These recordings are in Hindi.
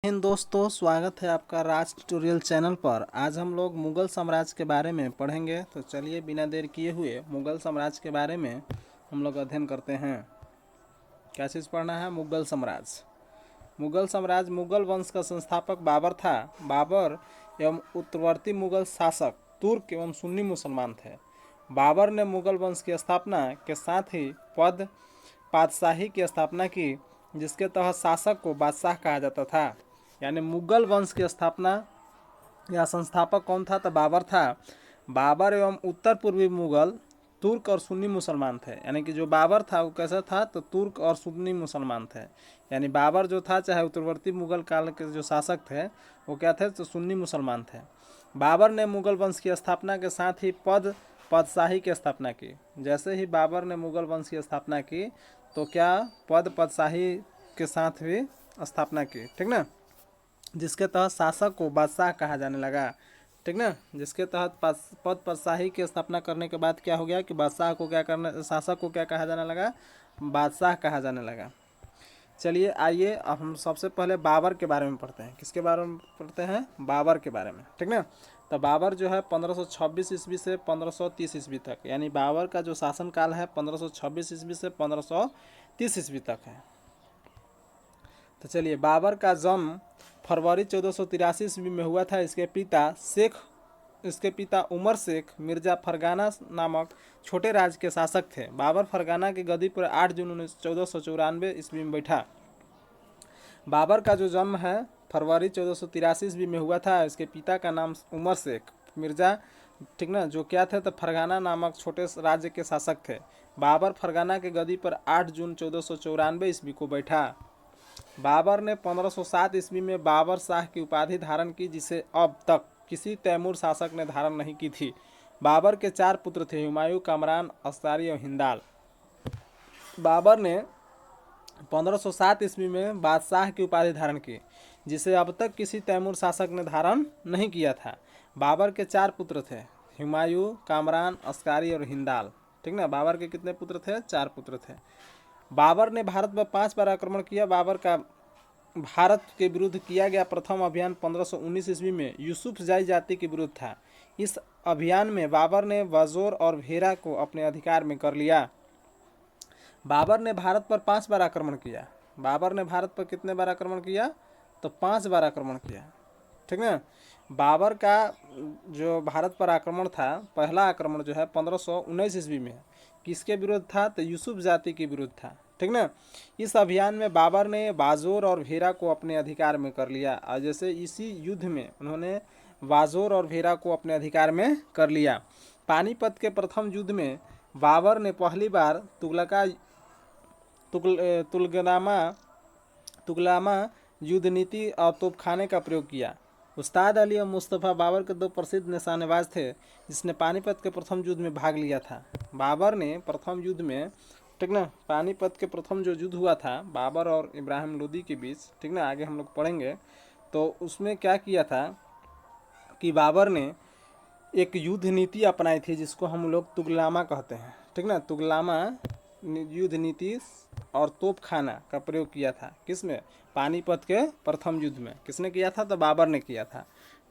हिंद दोस्तों, स्वागत है आपका राज ट्यूटोरियल चैनल पर। आज हम लोग मुग़ल साम्राज्य के बारे में पढ़ेंगे। तो चलिए बिना देर किए हुए मुग़ल साम्राज्य के बारे में हम लोग अध्ययन करते हैं। क्या चीज़ पढ़ना है? मुग़ल साम्राज्य। मुग़ल साम्राज्य मुग़ल वंश का संस्थापक बाबर था। बाबर एवं उत्तरवर्ती मुग़ल शासक तुर्क एवं सुन्नी मुसलमान थे। बाबर ने मुग़ल वंश की स्थापना के साथ ही पातशाही की स्थापना की, जिसके तहत शासक को बादशाह कहा जाता था। यानी मुग़ल वंश की स्थापना या संस्थापक कौन था? तो बाबर था। बाबर एवं उत्तर पूर्वी मुग़ल तुर्क और सुन्नी मुसलमान थे। यानी कि जो बाबर था वो कैसा था? तो तुर्क और सुन्नी मुसलमान थे। यानी बाबर जो था, चाहे उत्तरवर्ती मुग़ल काल के जो शासक थे वो क्या थे? तो सुन्नी मुसलमान थे। बाबर ने मुग़ल वंश की स्थापना के साथ ही पदशाही की स्थापना की। जैसे ही बाबर ने मुग़ल वंश की स्थापना की तो क्या पदशाही के साथ भी स्थापना की, ठीक ना, जिसके तहत शासक को बादशाह कहा जाने लगा, ठीक ना। जिसके तहत पदशाही की स्थापना करने के बाद क्या हो गया कि बादशाह को क्या करना, शासक को क्या कहा जाने लगा? बादशाह कहा जाने लगा। चलिए आइए अब हम सबसे पहले बाबर के बारे में पढ़ते हैं। किसके बारे में पढ़ते हैं? बाबर के बारे में, ठीक ना। तो बाबर जो है 1526 ईस्वी से 1530 ईस्वी तक, यानी बाबर का जो शासनकाल है 1526 ईस्वी से 1530 ईस्वी तक है। तो चलिए, बाबर का जन्म फरवरी 1483 ईस्वी में हुआ था। इसके पिता उमर शेख मिर्जा फरगाना नामक छोटे राज्य के शासक थे। बाबर फरगाना की गद्दी पर 8 जून 1494 ईस्वी में बैठा। बाबर का जो जन्म है फरवरी 1483 ईस्वी में हुआ था। इसके पिता का नाम उमर शेख मिर्जा, ठीक ना, जो क्या थे? तो फरगाना नामक छोटे राज्य के शासक थे। बाबर फरगाना के गद्दी पर 8 जून 1494 ईस्वी को बैठा। बाबर ने 1507 ईस्वी में बाबर शाह की उपाधि धारण की, जिसे अब तक किसी तैमूर शासक ने धारण नहीं की थी। बाबर के 4 पुत्र थे, हुमायूं, कामरान, अस्कारी और हिंदाल। बाबर ने 1507 ईस्वी में बादशाह की उपाधि धारण की, जिसे अब तक किसी तैमूर शासक ने धारण नहीं किया था। बाबर के 4 पुत्र थे, हुमायूं, कामरान, अस्कारी और हिंदाल, ठीक ना। बाबर के कितने पुत्र थे? 4 पुत्र थे। बाबर ने भारत पर 5 बार आक्रमण किया। बाबर का भारत के विरुद्ध किया गया प्रथम अभियान 1519 ईस्वी में यूसुफजाई जाति के विरुद्ध था। इस अभियान में बाबर ने बाजोर और भेरा को अपने अधिकार में कर लिया। बाबर ने भारत पर 5 बार आक्रमण किया। बाबर ने भारत पर कितने बार आक्रमण किया? तो 5 बार आक्रमण किया, ठीक ना। बाबर का जो भारत पर आक्रमण था, पहला आक्रमण जो है 1519 ईस्वी में किसके विरुद्ध था? तो यूसुफ जाति के विरुद्ध था, ठीक ना। इस अभियान में बाबर ने बाजोर और भेरा को अपने अधिकार में कर लिया। और जैसे इसी युद्ध में उन्होंने बाजोर और भेरा को अपने अधिकार में कर लिया। पानीपत के प्रथम युद्ध में बाबर ने पहली बार तुगलकामा युद्ध नीति और तोपखाने का प्रयोग किया। उस्ताद अली और मुस्तफ़ा बाबर के 2 प्रसिद्ध निशानेबाज थे, जिसने पानीपत के प्रथम युद्ध में भाग लिया था। बाबर ने प्रथम युद्ध में, ठीक ना, पानीपत के प्रथम जो युद्ध हुआ था बाबर और इब्राहिम लोदी के बीच, ठीक ना, आगे हम लोग पढ़ेंगे। तो उसमें क्या किया था कि बाबर ने एक युद्ध नीति अपनाई थी, जिसको हम लोग तुगलामा कहते हैं, ठीक ना। तुगलामा युद्ध नीति और तोपखाना का प्रयोग किया था। किसमें? पानीपत के प्रथम युद्ध में। किसने किया था? तो बाबर ने किया था,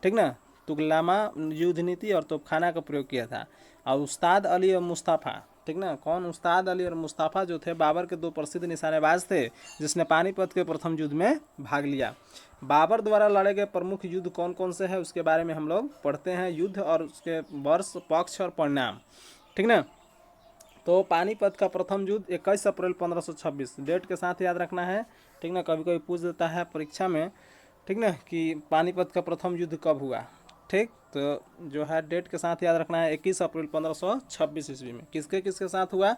ठीक ना। तुगलामा युद्ध नीति और तोपखाना का प्रयोग किया था। और उस्ताद अली और मुस्तफ़ा, ठीक ना, कौन? उस्ताद अली और मुस्तफ़ा जो थे बाबर के 2 प्रसिद्ध निशानेबाज थे, जिसने पानीपत के प्रथम युद्ध में भाग लिया। बाबर द्वारा लड़े गए प्रमुख युद्ध कौन कौन से हैं उसके बारे में हम लोग पढ़ते हैं। युद्ध और उसके वर्ष, पक्ष और परिणाम, ठीक ना। तो पानीपत का प्रथम युद्ध 21 अप्रैल 1526, डेट के साथ याद रखना है, ठीक ना। कभी कभी पूछ देता है परीक्षा में, ठीक ना, कि पानीपत का प्रथम युद्ध कब हुआ, ठीक। तो जो है डेट के साथ याद रखना है, 21 अप्रैल 1526 ईस्वी में। किसके किसके साथ हुआ?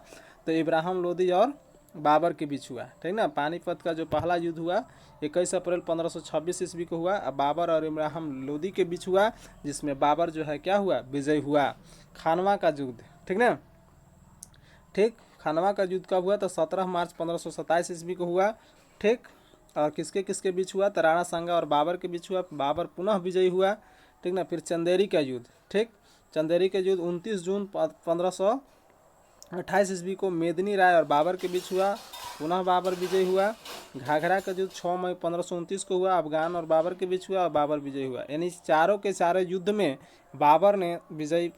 तो इब्राहिम लोदी और बाबर के बीच हुआ, ठीक ना। पानीपत का जो पहला युद्ध हुआ 21 अप्रैल 1526 ईस्वी को हुआ। बाबर और इब्राहिम लोदी के बीच हुआ, जिसमें बाबर जो है क्या हुआ? विजयी हुआ। खानवा का युद्ध, ठीक ना, ठीक। खानवा का युद्ध कब हुआ? तो 17 मार्च 1527 ईस्वी को हुआ, ठीक। और किसके किसके बीच हुआ? तो राणा सांगा और बाबर के बीच हुआ। बाबर पुनः विजयी हुआ, ठीक ना। फिर चंदेरी का युद्ध, ठीक। चंदेरी का युद्ध 29 जून 1528 ईस्वी को मेदिनी राय और बाबर के बीच हुआ। पुनः बाबर विजयी हुआ। घाघरा का युद्ध 6 मई 1529 को हुआ, अफगान और बाबर के बीच हुआ और बाबर विजयी हुआ। यानी चारों के चारों युद्ध में बाबर ने विजय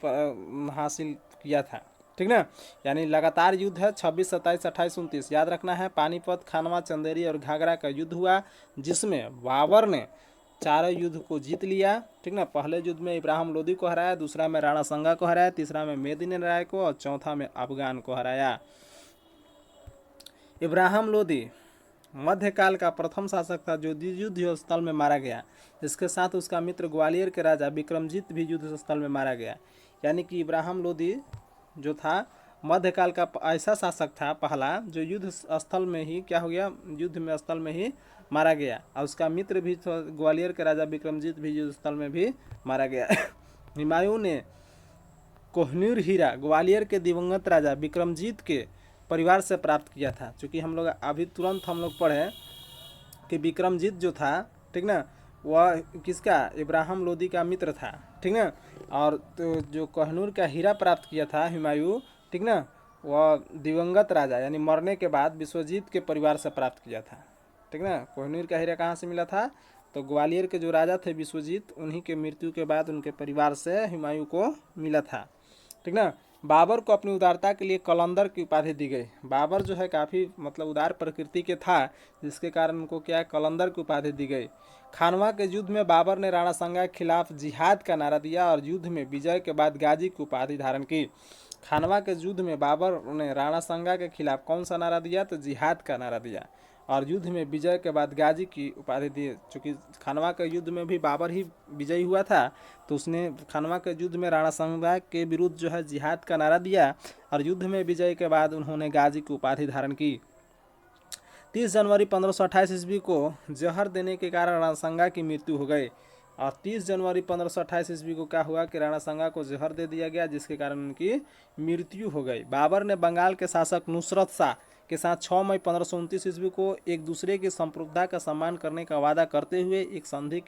हासिल किया था, ठीक ना। यानी लगातार युद्ध है 26, 27, 28, 29, याद रखना है। पानीपत, खानवा, चंदेरी और घाघरा का युद्ध हुआ, जिसमें बाबर ने चारों युद्ध को जीत लिया, ठीक ना। पहले युद्ध में इब्राहिम लोदी को हराया, दूसरा में राणा संगा को हराया, तीसरा में मेदिनी राय को और चौथा में अफगान को हराया। इब्राहिम लोदी मध्यकाल का प्रथम शासक था जो युद्ध स्थल में मारा गया। इसके साथ उसका मित्र ग्वालियर के राजा विक्रमजीत भी युद्ध स्थल में मारा गया। यानी कि इब्राहिम लोदी जो था मध्यकाल का ऐसा शासक था पहला जो युद्ध स्थल में ही क्या हो गया, युद्ध में स्थल में ही मारा गया। और उसका मित्र भी ग्वालियर के राजा विक्रमजीत भी युद्ध स्थल में भी मारा गया। हुमायूं ने कोहिनूर हीरा ग्वालियर के दिवंगत राजा विक्रमजीत के परिवार से प्राप्त किया था। चूँकि हम लोग अभी तुरंत हम लोग पढ़े कि विक्रमजीत जो था, ठीक ना, वह किसका, इब्राहिम लोदी का मित्र था, ठीक ना। और तो जो कोहिनूर का हीरा प्राप्त किया था हुमायूं, ठीक ना, वह दिवंगत राजा यानी मरने के बाद विश्वजीत के परिवार से प्राप्त किया था, ठीक ना। कोहिनूर का हीरा कहाँ से मिला था, तो ग्वालियर के जो राजा थे विश्वजीत, उन्हीं के मृत्यु के बाद उनके परिवार से हुमायूं को मिला था, ठीक ना। बाबर को अपनी उदारता के लिए कलंदर की उपाधि दी गई। बाबर जो है काफ़ी मतलब उदार प्रकृति के था, जिसके कारण उनको क्या कलंदर की उपाधि दी गई। खानवा के युद्ध में बाबर ने राणा संगा के खिलाफ जिहाद का नारा दिया और युद्ध में विजय के बाद गाजी की उपाधि धारण की। खानवा के युद्ध में बाबर ने राणा संगा के खिलाफ कौन सा नारा दिया, तो जिहाद का नारा दिया और युद्ध में विजय के बाद गाजी की उपाधि दी। चूँकि खानवा के युद्ध में भी बाबर ही विजयी हुआ था, तो उसने खानवा के युद्ध में राणा संगा के विरुद्ध जो है जिहाद का नारा दिया और युद्ध में विजय के बाद उन्होंने गाजी की उपाधि धारण की। 30 जनवरी 1528 ईस्वी को जहर देने के कारण राणा संगा की मृत्यु हो गई और 30 जनवरी 1528 ईस्वी को क्या हुआ कि राणा संगा को जहर दे दिया गया, जिसके कारण उनकी मृत्यु हो गई। बाबर ने बंगाल के शासक नुसरत शाह के साथ 6 मई 1529 ईस्वी को एक दूसरे की संप्रभुता का सम्मान करने का वादा करते हुए एक संधि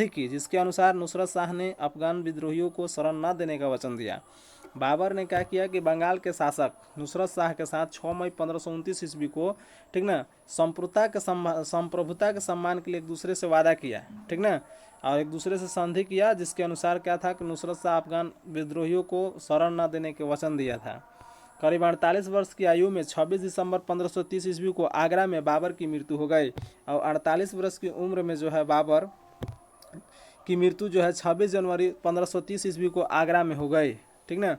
की, जिसके अनुसार नुसरत शाह ने अफगान विद्रोहियों को शरण न देने का वचन दिया। बाबर ने क्या किया कि बंगाल के शासक नुसरत शाह के साथ 6 मई 1529 ईस्वी को, ठीक ना, संप्रभुता के सम्मान के लिए एक दूसरे से वादा किया, ठीक ना, और एक दूसरे से संधि किया, जिसके अनुसार क्या था कि नुसरत शाह अफगान विद्रोहियों को शरण न देने के वचन दिया था। करीब 48 वर्ष की आयु में 26 दिसंबर 1530 ईस्वी को आगरा में बाबर की मृत्यु हो गई और 48 वर्ष की उम्र में जो है बाबर की मृत्यु जो है 26 जनवरी 1530 ईस्वी को आगरा में हो गई, ठीक ना।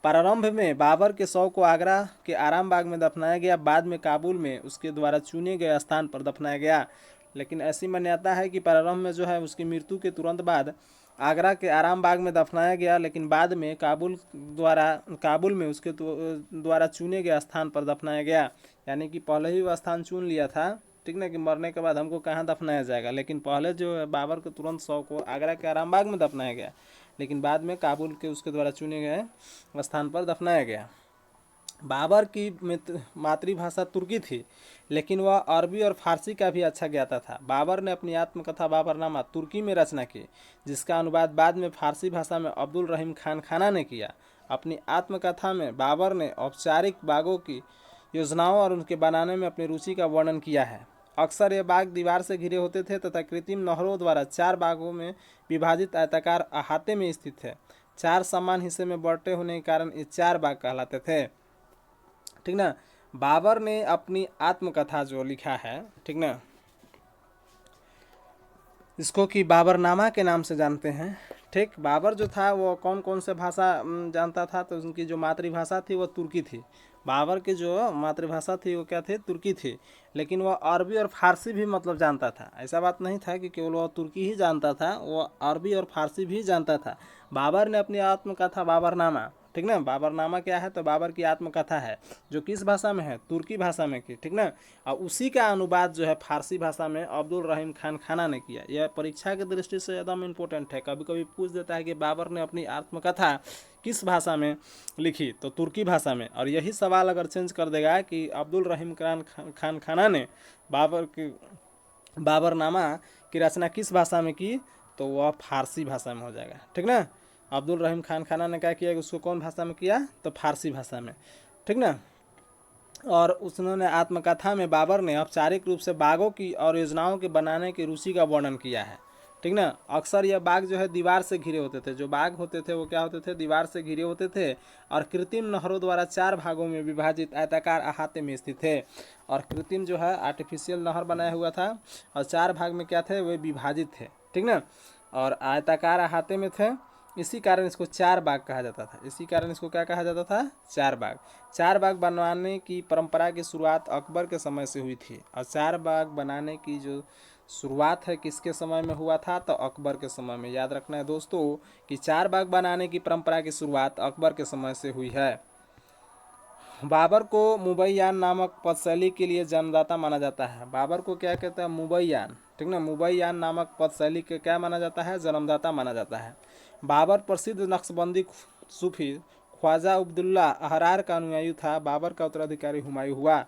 प्रारंभ में बाबर के शव को आगरा के आराम बाग में दफनाया गया, बाद में काबुल में उसके द्वारा चुने गए स्थान पर दफनाया गया। लेकिन ऐसी मान्यता है कि प्रारंभ में जो है उसकी मृत्यु के तुरंत बाद आगरा के आराम बाग में दफनाया गया, लेकिन बाद में काबुल में उसके द्वारा चुने गए स्थान पर दफनाया गया। यानी कि पहले ही वो स्थान चुन लिया था, ठीक ना, कि मरने के बाद हमको कहाँ दफनाया जाएगा, लेकिन पहले जो है बाबर के तुरंत शव को आगरा के आराम बाग में दफनाया गया, लेकिन बाद में काबुल के उसके द्वारा चुने गए स्थान पर दफनाया गया। बाबर की मातृभाषा तुर्की थी, लेकिन वह अरबी और फारसी का भी अच्छा ज्ञाता था। बाबर ने अपनी आत्मकथा बाबरनामा तुर्की में रचना की, जिसका अनुवाद बाद में फारसी भाषा में अब्दुल रहीम खान खाना ने किया। अपनी आत्मकथा में बाबर ने औपचारिक बागों की योजनाओं और उनके बनाने में अपनी रुचि का वर्णन किया है। अक्सर ये बाग दीवार से घिरे होते थे तथा कृत्रिम नहरों द्वारा 4 बागों में विभाजित आयताकार अहाते में स्थित थे। 4 समान हिस्से में बंटे होने के कारण ये 4 बाग कहलाते थे, ठीक ना। बाबर ने अपनी आत्मकथा जो लिखा है, ठीक ना, इसको कि बाबरनामा के नाम से जानते हैं, ठीक। बाबर जो था वो कौन कौन से भाषा जानता था, तो उनकी जो मातृभाषा थी वो तुर्की थी। बाबर की जो मातृभाषा थी वो क्या थी, तुर्की थी, लेकिन वह अरबी और फारसी भी मतलब जानता था। ऐसा बात नहीं था कि केवल वह तुर्की ही जानता था, वह अरबी और फारसी भी जानता था। बाबर ने अपनी आत्मकथा बाबरनामा, ठीक ना, बाबरनामा क्या है, तो बाबर की आत्मकथा है जो किस भाषा में है, तुर्की भाषा में की, ठीक ना, और उसी का अनुवाद जो है फारसी भाषा में अब्दुल रहीम खान खाना ने किया। यह परीक्षा की दृष्टि से एकदम इम्पोर्टेंट है। कभी कभी पूछ देता है कि बाबर ने अपनी आत्मकथा किस भाषा में लिखी, तो तुर्की भाषा में। और यही सवाल अगर चेंज कर देगा कि अब्दुल रहीम खान खाना ने बाबरनामा की रचना किस भाषा में की, तो वह फारसी भाषा में हो जाएगा, ठीक ना। अब्दुल रहीम खान खाना ने क्या किया कि उसको कौन भाषा में किया, तो फारसी भाषा में, ठीक ना। और उन्होंने आत्मकथा में बाबर ने औपचारिक रूप से बागों की और योजनाओं के बनाने की रुचि का वर्णन किया है। ठीक ना। अक्सर यह बाग जो है दीवार से घिरे होते थे, जो बाग होते थे वो क्या होते थे, दीवार से घिरे होते थे और कृत्रिम नहरों द्वारा 4 भागों में विभाजित आयताकार अहाते में स्थित थे। और कृत्रिम जो है आर्टिफिशियल नहर बनाया हुआ था और 4 भाग में क्या थे, वे विभाजित थे। ठीक ना। और आयताकार अहाते में थे, इसी कारण इसको 4 बाग कहा जाता था। इसी कारण इसको क्या कहा जाता था, 4 बाग। 4 बाग बनवाने की परंपरा की शुरुआत अकबर के समय से हुई थी। और 4 बाग बनाने की जो शुरुआत है किसके समय में हुआ था, तो अकबर के समय में। याद रखना है दोस्तों कि 4 बाग बनाने की परंपरा की शुरुआत अकबर के समय से हुई है। बाबर को मुबैयान नामक पदशैली के लिए जन्मदाता माना जाता है। बाबर को क्या कहता है, मुबैयान। ठीक ना, मुबैयान नामक पदशैली के क्या माना जाता है, जन्मदाता माना जाता है। बाबर प्रसिद्ध नक्शबंदी सूफी ख्वाजा अब्दुल्ला अहरार का अनुयायी था। बाबर का उत्तराधिकारी हुमायूं हुआ।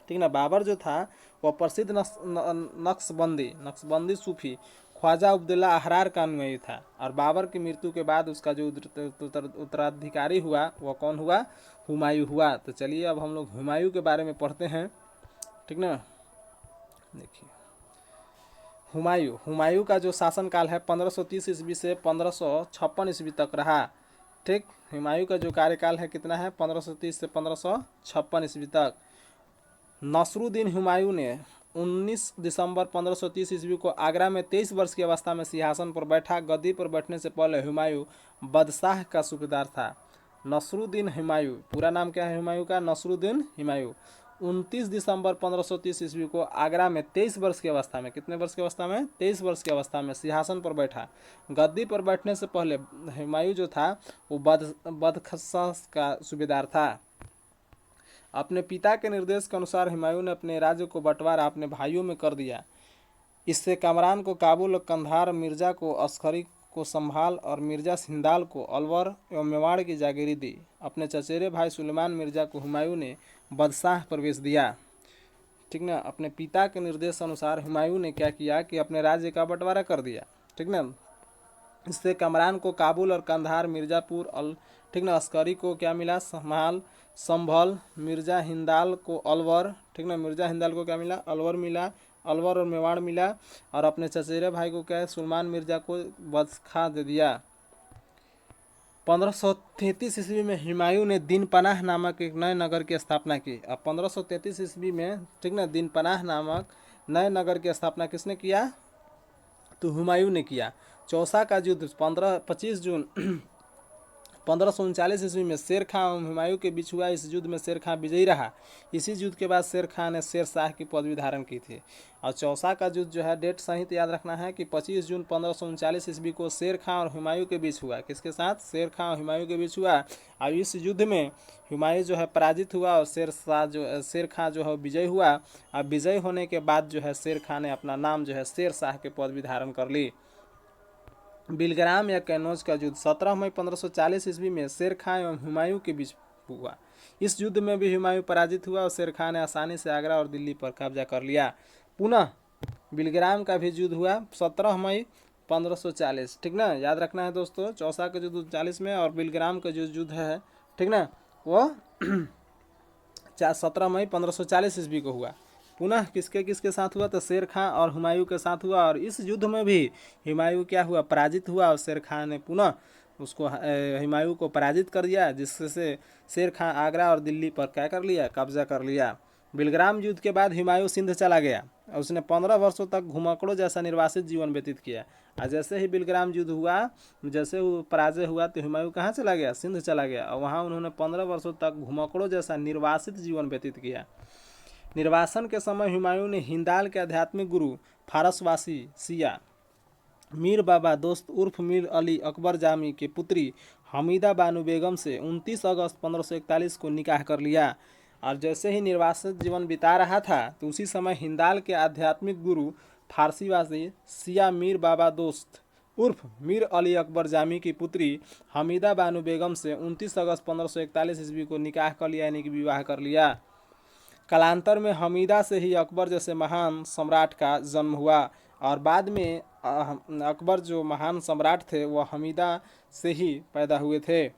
ठीक ना। बाबर जो था वह प्रसिद्ध नक्शबंदी सूफी ख्वाजा अब्दुल्ला अहरार का अनुयायी था। और बाबर की मृत्यु के बाद उसका जो उत्तराधिकारी हुआ वह कौन हुआ, हुमायूं हुआ। तो चलिए अब हम लोग हुमायूं के बारे में पढ़ते हैं। ठीक ना। देखिए हुमायूं का जो शासनकाल है 1530 ईस्वी से 1556 ईस्वी तक रहा। ठीक। हुमायूं का जो कार्यकाल है कितना है, 1530 से 1556 ईस्वी तक। नसरुद्दीन हुमायूं ने 19 दिसंबर 1530 ईस्वी को आगरा में 23 वर्ष की अवस्था में सिंहासन पर बैठा। गद्दी पर बैठने से पहले हुमायूं बदशाह का सूबेदार था। नसरुद्दीन हुमायूं, पूरा नाम क्या है हुमायूं का, नसरुद्दीन हुमायूं। 29 दिसंबर 1530 ईस्वी को आगरा में 23 वर्ष की अवस्था में, कितने वर्ष की अवस्था में, 23 वर्ष की अवस्था में सिंहासन पर बैठा। गद्दी पर बैठने से पहले हुमायूं जो था वो बदखशां का सूबेदार था। अपने पिता के निर्देश के अनुसार हुमायूं ने अपने राज्य को बंटवारा अपने भाइयों में कर दिया। इससे कमरान को काबुल और कंधार, मिर्जा को अस्करी को संभाल और मिर्जा हिंदाल को अलवर एवं मेवाड़ की जागीरी दी। अपने चचेरे भाई सुलेमान मिर्जा को हुमायूं ने बदशाह प्रवेश दिया। ठीक ना। अपने पिता के निर्देश अनुसार हुमायूं ने क्या किया कि अपने राज्य का बंटवारा कर दिया। ठीक ना। इससे कमरान को काबुल और कंधार, मिर्जापुर ठीक ना, अस्करी को क्या मिला, संभाल संभल, मिर्जा हिंदाल को अलवर। ठीक ना, मिर्जा हिंदाल को क्या मिला, अलवर मिला, अलवर और मेवाड़ मिला। और अपने चचेरे भाई को क्या है, सुलेमान मिर्जा को बदखा दे दिया। 1533 ईस्वी में हुमायूं ने दीन पनाह नामक एक नए नगर की स्थापना की। अब 1533 ईस्वी में, ठीक ना, दीन पनाह नामक नए नगर की स्थापना किसने किया, तो हुमायूं ने किया। चौसा का युद्ध 25 जून 1539 ईस्वी में शेर खां और हुमायूं के बीच हुआ। इस युद्ध में शेर खां विजयी रहा। इसी युद्ध के बाद शेर खां ने शेर शाह की पदवी धारण की थी। और चौसा का युद्ध जो है, डेट सहित याद रखना है कि 25 जून 1539 ईस्वी को शेर खां और हुमायूं के बीच हुआ। किसके साथ, शेर खां और हुमायूं के बीच हुआ। और इस युद्ध में हुमायूं जो है पराजित हुआ और शेर खां जो है विजय हुआ। और विजय होने के बाद जो है शेर खां ने अपना नाम जो है शेर शाह की पदवी धारण कर ली। बिलग्राम या कन्नौज का युद्ध 17 मई 1540 ईस्वी में शेर खां एवं हुमायूं के बीच हुआ। इस युद्ध में भी हुमायूं पराजित हुआ और शेर खां ने आसानी से आगरा और दिल्ली पर कब्जा कर लिया। पुनः बिलग्राम का भी युद्ध हुआ 17 मई 1540। ठीक ना, याद रखना है दोस्तों, चौसा का युद्ध 40 में और बिलग्राम का जो युद्ध है, ठीक ना, वो 17 मई 1540 ईस्वी को हुआ। पुनः किसके किसके साथ हुआ, तो शेर खां और हुमायूं के साथ हुआ। और इस युद्ध में भी हुमायूं क्या हुआ, पराजित हुआ और शेर खां ने पुनः उसको हुमायूं को पराजित कर दिया, जिससे शेर खां आगरा और दिल्ली पर क्या कर लिया, कब्जा कर लिया। बिलग्राम युद्ध के बाद हुमायूं सिंध चला गया और उसने 15 वर्षों तक घुमक्कड़ों जैसा निर्वासित जीवन व्यतीत किया। और जैसे ही बिलग्राम युद्ध हुआ, जैसे वो पराजय हुआ, तो हुमायूं कहाँ चला गया, सिंध चला गया। और वहाँ उन्होंने 15 वर्षों तक घुमक्कड़ों जैसा निर्वासित जीवन व्यतीत किया। निर्वासन के समय हुमायूं ने हिंदाल के आध्यात्मिक गुरु फारसवासी सिया मीर बाबा दोस्त उर्फ मीर अली अकबर जामी की पुत्री हमीदा बानु बेगम से 29 अगस्त 1541 को निकाह कर लिया। और जैसे ही निर्वासित जीवन बिता रहा था, तो उसी समय हिंदाल के आध्यात्मिक गुरु फारसीवासी सिया मीर बाबा दोस्त उर्फ मीर अली अकबर जामी की पुत्री हमीदा बानु बेगम से 29 अगस्त 1541 ईस्वी को निकाह कर लिया, यानी कि विवाह कर लिया। कालांतर में हमीदा से ही अकबर जैसे महान सम्राट का जन्म हुआ। और बाद में अकबर जो महान सम्राट थे वह हमीदा से ही पैदा हुए थे।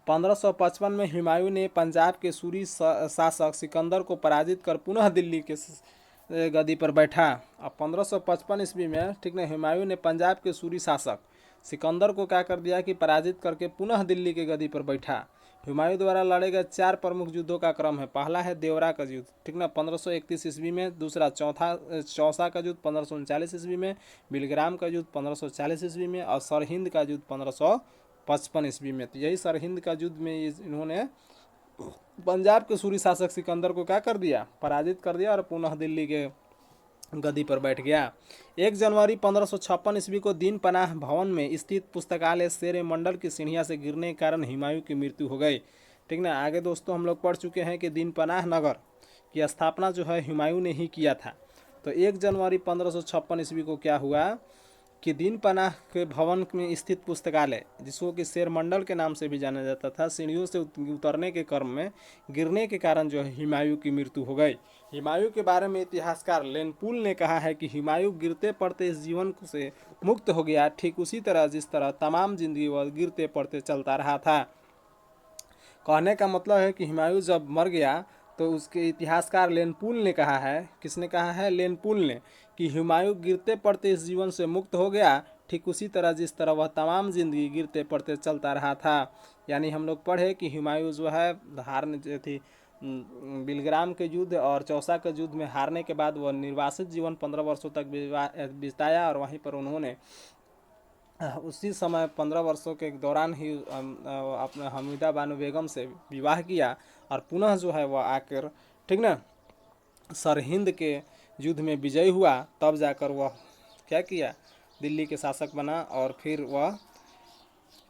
1555 में हुमायूं ने पंजाब के सूरी शासक सिकंदर को पराजित कर पुनः दिल्ली के गद्दी पर बैठा। अब 1555 ईस्वी में, ठीक ना, हुमायूं ने पंजाब के सूरी शासक सिकंदर को क्या कर दिया कि पराजित करके पुनः दिल्ली के गद्दी पर बैठा। हुमायूं द्वारा लड़े गए 4 प्रमुख युद्धों का क्रम है। पहला है देवरा का युद्ध, ठीक ना, 1531 ईस्वी में। दूसरा चौसा का युद्ध 1539 ईस्वी में। बिलग्राम का युद्ध 1540 ईस्वी में। और सरहिंद का युद्ध 1555 ईस्वी में। तो यही सरहिंद का युद्ध में इन्होंने पंजाब के सूरी शासक सिकंदर को क्या कर दिया, पराजित कर दिया और पुनः दिल्ली के गद्दी पर बैठ गया। 1 जनवरी 1556 ईस्वी को दीन पनाह भवन में स्थित पुस्तकालय शेर मंडल की सीढ़ियाँ से गिरने के कारण हुमायूं की मृत्यु हो गई। ठीक ना, आगे दोस्तों हम लोग पढ़ चुके हैं कि दीन पनाह नगर की स्थापना जो है हुमायूं ने ही किया था। तो 1 जनवरी 1556 ईस्वी को क्या हुआ कि दीन पनाह के भवन में स्थित पुस्तकालय, जिसको कि शेर मंडल के नाम से भी जाना जाता था, सीढ़ियों से उतरने के क्रम में गिरने के कारण जो है हुमायूं की मृत्यु हो गई। हुमायूं के बारे में इतिहासकार लेनपुल ने कहा है कि हुमायूं गिरते पड़ते इस जीवन से मुक्त हो गया, ठीक उसी तरह जिस तरह तमाम जिंदगी वह गिरते पड़ते चलता रहा था। कहने का मतलब है कि हुमायूं जब मर गया तो उसके इतिहासकार लेनपुल ने कहा है, किसने कहा है, लेनपुल ने, कि हुमायूं गिरते पड़ते इस जीवन से मुक्त हो गया, ठीक उसी तरह जिस तरह वह तमाम जिंदगी गिरते पड़ते चलता रहा था। यानी हम लोग पढ़े कि हुमायूं जो है हारने जो थी बिलग्राम के युद्ध और चौसा के युद्ध में हारने के बाद वह निर्वासित जीवन 15 वर्षों तक बिताया और वहीं पर उन्होंने उसी समय 15 वर्षों के दौरान ही अपने हमीदा बानो बेगम से विवाह किया और पुनः जो है वह आकर, ठीक ना, सरहिंद के युद्ध में विजयी हुआ। तब जाकर वह क्या किया, दिल्ली के शासक बना और फिर वह,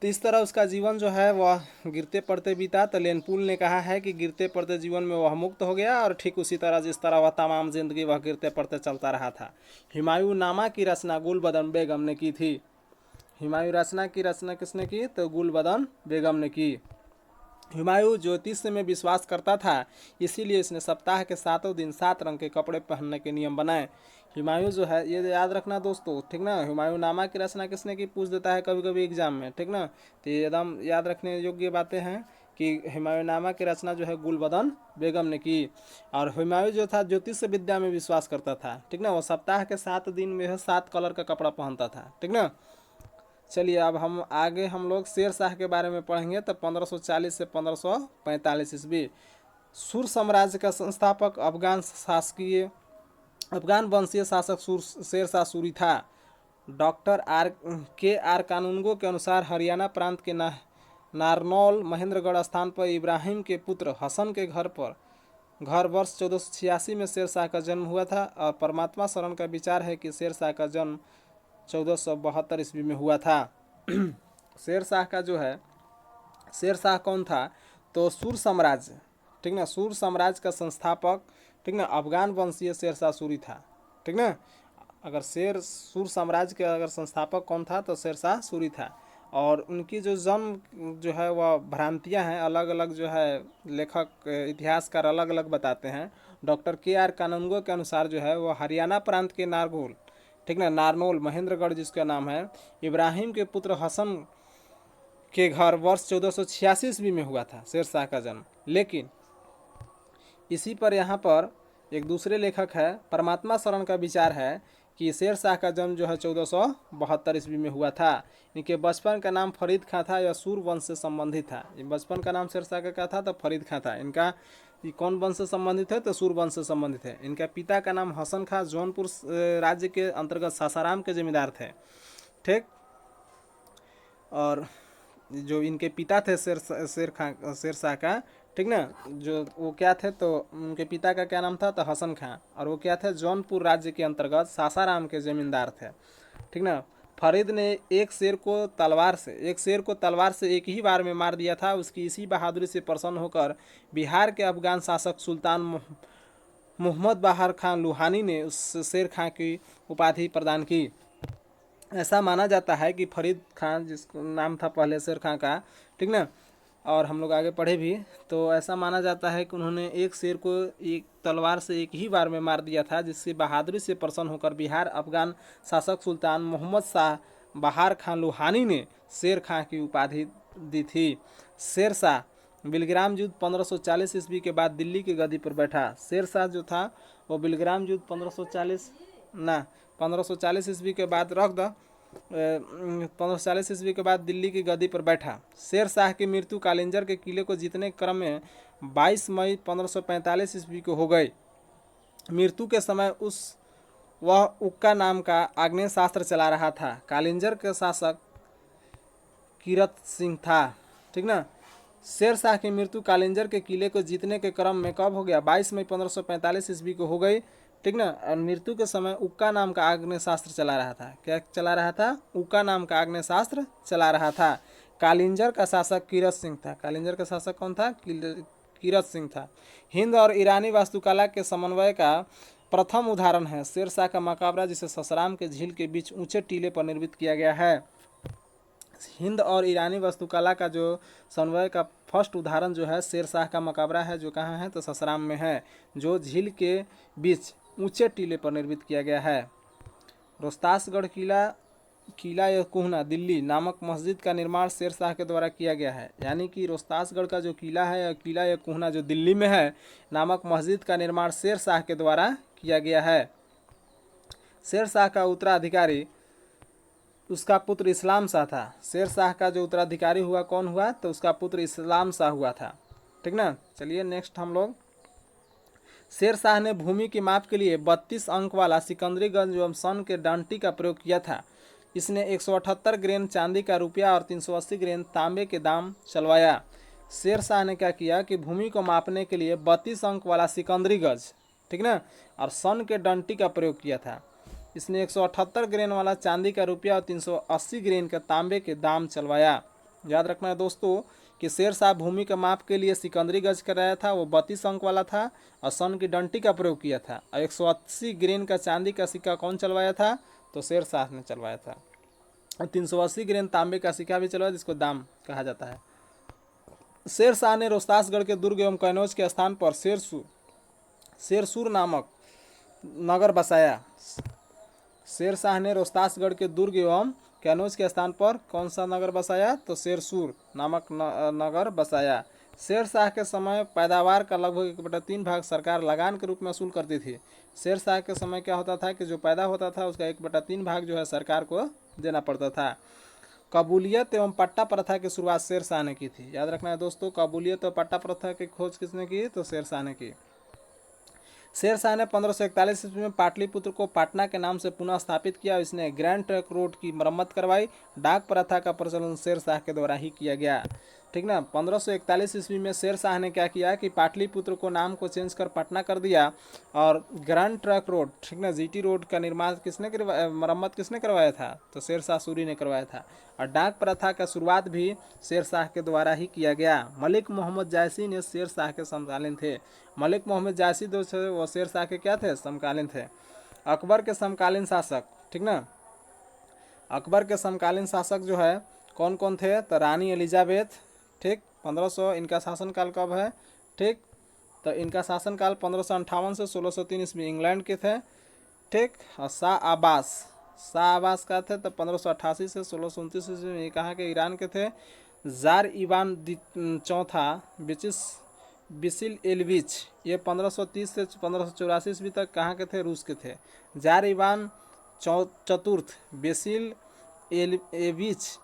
तो इस तरह उसका जीवन जो है वह गिरते पड़ते बीता। तो लेनपुल ने कहा है कि गिरते पड़ते जीवन में वह मुक्त हो गया और ठीक उसी तरह जिस तरह वह तमाम जिंदगी वह गिरते पड़ते चलता रहा था। हुमायूं नामा की रचना गुलबदन बेगम ने की थी। हुमायूं रचना किसने की, तो गुलबदन बेगम ने की। हुमायूं ज्योतिष में विश्वास करता था, इसीलिए इसने सप्ताह के 7 दिन 7 रंग के कपड़े पहनने के नियम बनाए। हुमायूं जो है, ये याद रखना दोस्तों, ठीक ना, हुमायूं नामा की रचना किसने की पूछ देता है कभी कभी एग्जाम में, ठीक ना, तो ये एकदम याद रखने योग्य बातें हैं कि हुमायूं नामा की रचना जो है गुलबदन बेगम ने की। और हुमायूं जो था ज्योतिष विद्या में विश्वास करता था, ठीक ना, वो सप्ताह के 7 दिन में 7 कलर का कपड़ा पहनता था, ठीक ना। चलिए अब हम लोग शेर शाह के बारे में पढ़ेंगे। तो 1540 से 1545 ईस्वी सुर साम्राज्य का संस्थापक अफगान वंशीय शासक शेर शाह सूरी था। डॉक्टर के आर कानूनगो के अनुसार हरियाणा प्रांत के नारनौल महेंद्रगढ़ स्थान पर इब्राहिम के पुत्र हसन के घर वर्ष 1486 में शेर शाह का जन्म हुआ था। और परमात्मा शरण का विचार है कि शेर शाह का जन्म 1472 ईस्वी में हुआ था। शेर शाह का जो है, शेर शाह कौन था, तो सुर साम्राज्य, ठीक ना, सुर साम्राज्य का संस्थापक, ठीक ना, अफगान वंशीय शेर शाह सूरी था, ठीक ना। अगर सुर साम्राज्य के अगर संस्थापक कौन था तो शेर शाह सूरी था। और उनकी जो जन्म जो है वह भ्रांतियां हैं, अलग अलग जो है लेखक इतिहासकार अलग अलग बताते हैं। Doctor KR. कानूनगो के अनुसार जो है वह हरियाणा प्रांत के नारगोल, ठीक ना, नारनौल महेंद्रगढ़ जिसका नाम है, इब्राहिम के पुत्र हसन के घर वर्ष 1486 ईस्वी में हुआ था शेर शाह का जन्म। लेकिन इसी पर यहाँ पर एक दूसरे लेखक है, परमात्मा शरण का विचार है कि शेर शाह का जन्म जो है 1472 ईस्वी में हुआ था। इनके बचपन का नाम फरीद खां था, यह सूर वंश से संबंधित था। बचपन का नाम शेर शाह का क्या था, तो फरीद खां था। इनका कौन वंश से संबंधित है, तो सूर वंश से संबंधित है। इनका पिता का नाम हसन खां जौनपुर राज्य के अंतर्गत सासाराम के जमींदार थे, ठीक। और जो इनके पिता थे शेर शाह का, ठीक ना, जो वो क्या थे, तो उनके पिता का क्या नाम था, तो हसन खां, और वो क्या थे, जौनपुर राज्य के अंतर्गत सासाराम के जमींदार थे, ठीक ना। फरीद ने एक शेर को तलवार से एक ही बार में मार दिया था। उसकी इसी बहादुरी से प्रसन्न होकर बिहार के अफगान शासक सुल्तान मोहम्मद बहार खान लुहानी ने उस शेर खां की उपाधि प्रदान की। ऐसा माना जाता है कि फरीद खान, जिसका नाम था पहले शेर खां का, ठीक ना, और हम लोग आगे पढ़े भी, तो ऐसा माना जाता है कि उन्होंने एक शेर को एक तलवार से एक ही बार में मार दिया था, जिससे बहादुरी से प्रसन्न होकर बिहार अफगान शासक सुल्तान मोहम्मद शाह बहार खान लुहानी ने शेर खां की उपाधि दी थी। शेर शाह बिलग्राम युद्ध 1540 ईस्वी के बाद दिल्ली की गद्दी पर बैठा। शेर शाह जो था वो बिलग्राम युद्ध 1540 ईस्वी के बाद रख दो 1540 ईस्वी के बाद दिल्ली की गद्दी पर बैठा। शेर शाह की मृत्यु कालिंजर के किले को जीतने के क्रम में 22 मई 1545 ईस्वी को हो गई। मृत्यु के समय वह उक्का नाम का आग्नेय शास्त्र चला रहा था। कालिंजर के शासक कीरत सिंह था। ठीक ना। शेर शाह की मृत्यु कालिंजर के किले को जीतने के क्रम में कब हो गया? 22 मई 1545 ईस्वी को हो गई। ठीक ना। और मृत्यु के समय उक्का नाम का आग्नेय शास्त्र चला रहा था। क्या चला रहा था? उक्का नाम का आग्नेय शास्त्र चला रहा था। कालिंजर का शासक कीरत सिंह था। कालिंजर का शासक कौन था? कीरत सिंह था। हिंद और ईरानी वास्तुकला के समन्वय का प्रथम उदाहरण है शेर शाह का मकबरा, जिसे ससराम के झील के बीच ऊंचे टीले पर निर्मित किया गया है। हिंद और ईरानी वास्तुकला का जो समन्वय का फर्स्ट उदाहरण जो है शेर शाह का मकबरा है, जो कहाँ है? तो ससराम में है, जो झील के बीच ऊंचे टीले पर निर्मित किया गया है। रोहतासगढ़ किला या कोहना दिल्ली नामक मस्जिद का निर्माण शेर शाह के द्वारा किया गया है। यानी कि रोहतासगढ़ का जो किला है या किला या कोहना जो दिल्ली में है नामक मस्जिद का निर्माण शेर शाह के द्वारा किया गया है। शेर शाह का उत्तराधिकारी उसका पुत्र इस्लाम शाह था। शेर शाह का जो उत्तराधिकारी हुआ कौन हुआ? तो उसका पुत्र इस्लाम शाह हुआ था। ठीक ना। चलिए नेक्स्ट हम लोग, शेर शाह ने भूमि की माप के लिए 32 अंक वाला सिकंदरीगंज एवं सन के डांटी का प्रयोग किया था। इसने 178 ग्रेन चांदी का रुपया और 380 ग्रेन तांबे के दाम चलवाया। शेर शाह ने क्या किया कि भूमि को मापने के लिए 32 अंक वाला सिकंदरी गज, ठीक ना, और सन के डंटी का प्रयोग किया था। इसने 178 ग्रेन वाला चांदी का रुपया और 380 ग्रेन का तांबे के दाम चलवाया। याद रखना है दोस्तों कि शेर शाह भूमि का माप के लिए सिकंदरी गज कराया था, वो 32 अंक वाला था और सन की डंटी का प्रयोग किया था। और 180 ग्रेन का चांदी का सिक्का कौन चलवाया था? तो शेर शाह ने चलवाया था। और 380 ग्रेन तांबे का सिक्का भी चलवाया, जिसको दाम कहा जाता है। शेर शाह ने रोहतासगढ़ के दुर्ग एवं कन्नौज के स्थान पर शेरसूर नामक नगर बसाया। शेर शाह ने रोहतासगढ़ के दुर्ग एवं कन्नौज के स्थान पर कौन सा नगर बसाया? तो शेरसूर नामक नगर बसाया। शेर शाह के समय पैदावार का लगभग 1/3 भाग सरकार लगान के रूप में वसूल करती थी। शेर शाह के समय क्या होता था कि जो पैदा होता था उसका 1/3 भाग जो है सरकार को देना पड़ता था। कबूलियत एवं पट्टा प्रथा की शुरुआत शेर शाह ने की थी। याद रखना है दोस्तों, कबूलियत और पट्टा प्रथा की खोज किसने की? तो शेर शाह ने की। शेर शाह ने 1541 ईस्वी में पाटलिपुत्र को पटना के नाम से पुनः स्थापित किया। इसने ग्रैंड ट्रंक रोड की मरम्मत करवाई। डाक प्रथा का प्रचलन शेर शाह के द्वारा ही किया गया। ठीक ना। 1541 ईस्वी में शेर शाह ने क्या किया कि पाटलिपुत्र को नाम को चेंज कर पटना कर दिया और ग्रैंड ट्रंक रोड, ठीक ना, जीटी रोड का निर्माण मरम्मत किसने करवाया था? तो शेर शाह सूरी ने करवाया था। और डाक प्रथा का शुरुआत भी शेर शाह के द्वारा ही किया गया। मलिक मोहम्मद जायसी ने शेर शाह के समकालीन थे। मलिक मोहम्मद जायसी जो थे वो शेर शाह के क्या थे? समकालीन थे। अकबर के समकालीन शासक, ठीक ना, अकबर के समकालीन शासक जो है कौन कौन थे? तो रानी एलिजाबेथ, ठीक, 1500 इनका शासनकाल कब है? ठीक, तो इनका शासनकाल 1558 से 1603 ईस्वी इंग्लैंड के थे। ठीक। और शाह अब्बास का थे तो 1588 से 1629 ईस्वी में कहाँ के? ईरान के थे। जार इवान चौथा बिसिल एलविच, ये 1530 से 1584 ईस्वी तक कहाँ के थे? रूस के थे। जार इवान चतुर्थ बेसिल एविच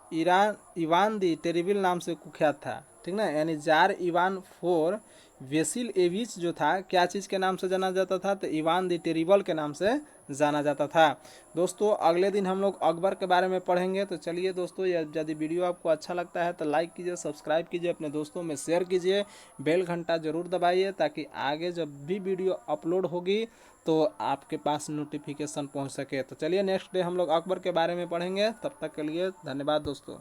इवान दी टेरिबल नाम से कुख्यात था। ठीक ना। यानी जार इवान 4 वेसिल एविच जो था क्या चीज़ के नाम से जाना जाता था? तो इवान दी टेरिबल के नाम से जाना जाता था। दोस्तों अगले दिन हम लोग अकबर के बारे में पढ़ेंगे। तो चलिए दोस्तों, यदि वीडियो आपको अच्छा लगता है तो लाइक कीजिए, सब्सक्राइब कीजिए, अपने दोस्तों में शेयर कीजिए, बेल घंटा जरूर दबाइए ताकि आगे जब भी वीडियो अपलोड होगी तो आपके पास नोटिफिकेशन पहुंच सके। तो चलिए नेक्स्ट डे हम लोग अकबर के बारे में पढ़ेंगे। तब तक के लिए धन्यवाद दोस्तों।